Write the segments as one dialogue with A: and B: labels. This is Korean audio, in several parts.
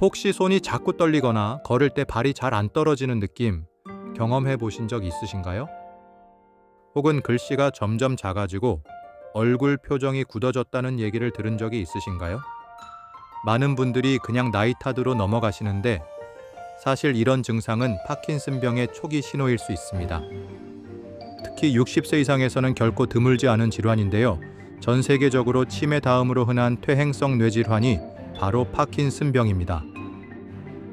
A: 혹시 손이 자꾸 떨리거나 걸을 때 발이 잘 안 떨어지는 느낌 경험해 보신 적 있으신가요? 혹은 글씨가 점점 작아지고 얼굴 표정이 굳어졌다는 얘기를 들은 적이 있으신가요? 많은 분들이 그냥 나이 탓으로 넘어가시는데 사실 이런 증상은 파킨슨병의 초기 신호일 수 있습니다. 특히 60세 이상에서는 결코 드물지 않은 질환인데요. 전 세계적으로 치매 다음으로 흔한 퇴행성 뇌질환이 바로 파킨슨병입니다.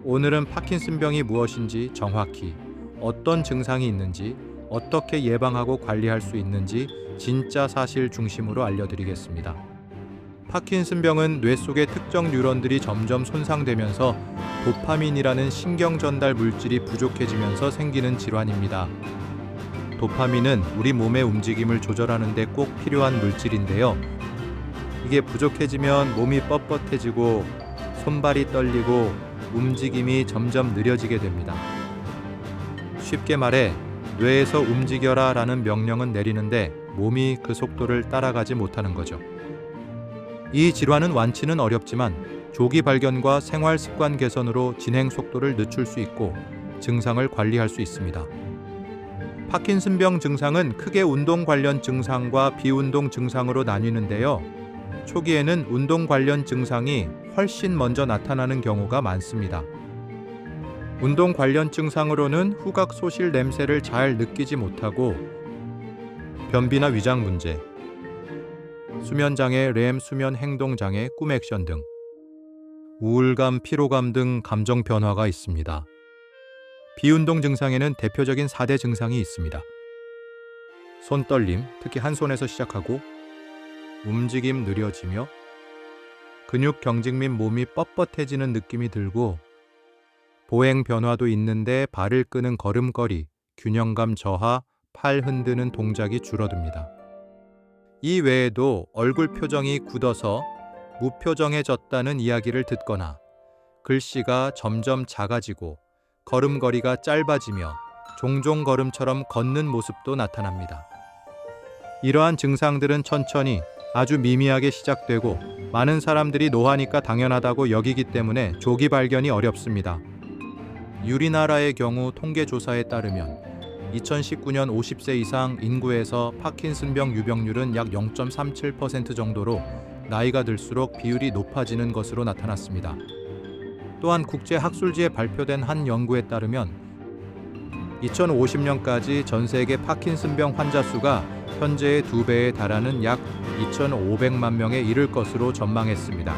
A: 오늘은 파킨슨병이 무엇인지 정확히, 어떤 증상이 있는지, 어떻게 예방하고 관리할 수 있는지 진짜 사실 중심으로 알려드리겠습니다. 파킨슨병은 뇌 속의 특정 뉴런들이 점점 손상되면서 도파민이라는 신경 전달 물질이 부족해지면서 생기는 질환입니다. 도파민은 우리 몸의 움직임을 조절하는 데 꼭 필요한 물질인데요. 이게 부족해지면 몸이 뻣뻣해지고 손발이 떨리고 움직임이 점점 느려지게 됩니다. 쉽게 말해 뇌에서 움직여라 라는 명령은 내리는데 몸이 그 속도를 따라가지 못하는 거죠. 이 질환은 완치는 어렵지만 조기 발견과 생활 습관 개선으로 진행 속도를 늦출 수 있고 증상을 관리할 수 있습니다. 파킨슨병 증상은 크게 운동 관련 증상과 비운동 증상으로 나뉘는데요. 초기에는 운동 관련 증상이 훨씬 먼저 나타나는 경우가 많습니다. 운동 관련 증상으로는 후각 소실 냄새를 잘 느끼지 못하고 변비나 위장 문제, 수면장애, 렘 수면 행동장애, 꿈 액션 등 우울감, 피로감 등 감정 변화가 있습니다. 비운동 증상에는 대표적인 4대 증상이 있습니다. 손떨림, 특히 한 손에서 시작하고 움직임 느려지며 근육 경직 및 몸이 뻣뻣해지는 느낌이 들고 보행 변화도 있는데 발을 끄는 걸음걸이, 균형감 저하, 팔 흔드는 동작이 줄어듭니다. 이 외에도 얼굴 표정이 굳어서 무표정해졌다는 이야기를 듣거나 글씨가 점점 작아지고 걸음걸이가 짧아지며 종종 걸음처럼 걷는 모습도 나타납니다. 이러한 증상들은 천천히 아주 미미하게 시작되고 많은 사람들이 노화니까 당연하다고 여기기 때문에 조기 발견이 어렵습니다. 우리나라의 경우 통계조사에 따르면 2019년 50세 이상 인구에서 파킨슨병 유병률은 약 0.37% 정도로 나이가 들수록 비율이 높아지는 것으로 나타났습니다. 또한 국제학술지에 발표된 한 연구에 따르면 2050년까지 전 세계 파킨슨병 환자 수가 현재의 2배에 달하는 약 2,500만 명에 이를 것으로 전망했습니다.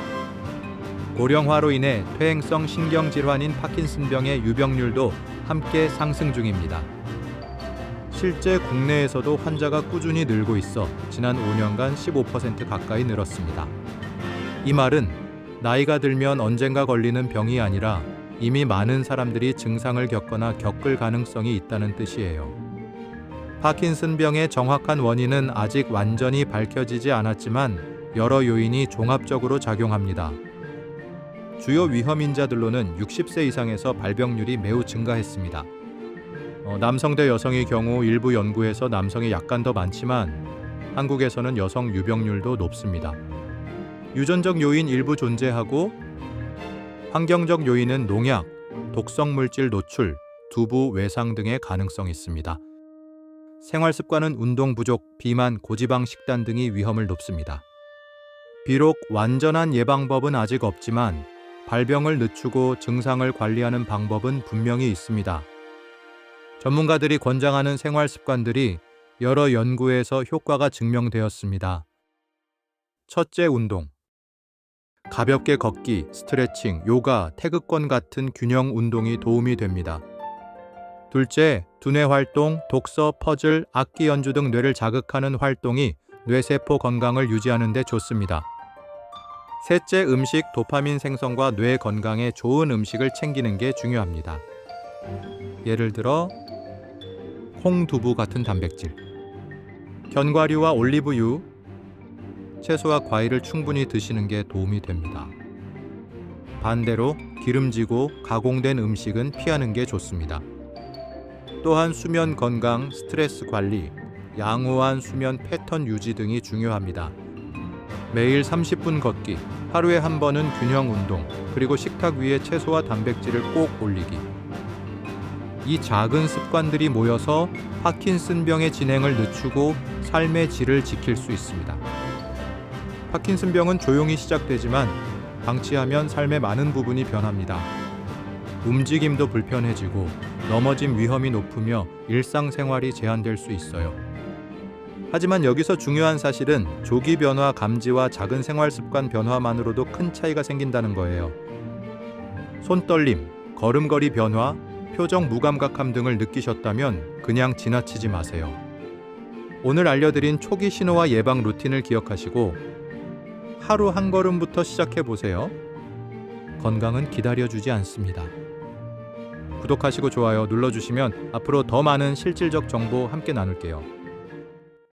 A: 고령화로 인해 퇴행성 신경질환인 파킨슨병의 유병률도 함께 상승 중입니다. 실제 국내에서도 환자가 꾸준히 늘고 있어 지난 5년간 15% 가까이 늘었습니다. 이 말은 나이가 들면 언젠가 걸리는 병이 아니라 이미 많은 사람들이 증상을 겪거나 겪을 가능성이 있다는 뜻이에요. 파킨슨병의 정확한 원인은 아직 완전히 밝혀지지 않았지만 여러 요인이 종합적으로 작용합니다. 주요 위험인자들로는 60세 이상에서 발병률이 매우 증가했습니다. 남성 대 여성의 경우 일부 연구에서 남성이 약간 더 많지만 한국에서는 여성 유병률도 높습니다. 유전적 요인 일부 존재하고 환경적 요인은 농약, 독성 물질 노출, 두부 외상 등의 가능성이 있습니다. 생활 습관은 운동 부족, 비만, 고지방 식단 등이 위험을 높습니다. 비록 완전한 예방법은 아직 없지만 발병을 늦추고 증상을 관리하는 방법은 분명히 있습니다. 전문가들이 권장하는 생활 습관들이 여러 연구에서 효과가 증명되었습니다. 첫째, 운동. 가볍게 걷기, 스트레칭, 요가, 태극권 같은 균형 운동이 도움이 됩니다. 둘째, 두뇌 활동, 독서, 퍼즐, 악기 연주 등 뇌를 자극하는 활동이 뇌세포 건강을 유지하는 데 좋습니다. 셋째, 음식, 도파민 생성과 뇌 건강에 좋은 음식을 챙기는 게 중요합니다. 예를 들어 콩두부 같은 단백질, 견과류와 올리브유, 채소와 과일을 충분히 드시는 게 도움이 됩니다. 반대로 기름지고 가공된 음식은 피하는 게 좋습니다. 또한 수면 건강, 스트레스 관리, 양호한 수면 패턴 유지 등이 중요합니다. 매일 30분 걷기, 하루에 한 번은 균형 운동, 그리고 식탁 위에 채소와 단백질을 꼭 올리기. 이 작은 습관들이 모여서 파킨슨병의 진행을 늦추고 삶의 질을 지킬 수 있습니다. 파킨슨병은 조용히 시작되지만 방치하면 삶의 많은 부분이 변합니다. 움직임도 불편해지고 넘어짐 위험이 높으며 일상생활이 제한될 수 있어요. 하지만 여기서 중요한 사실은 조기 변화 감지와 작은 생활 습관 변화만으로도 큰 차이가 생긴다는 거예요. 손떨림, 걸음걸이 변화, 표정 무감각함 등을 느끼셨다면 그냥 지나치지 마세요. 오늘 알려드린 초기 신호와 예방 루틴을 기억하시고 하루 한 걸음부터 시작해 보세요. 건강은 기다려주지 않습니다. 구독하시고 좋아요 눌러주시면 앞으로 더 많은 실질적 정보 함께 나눌게요.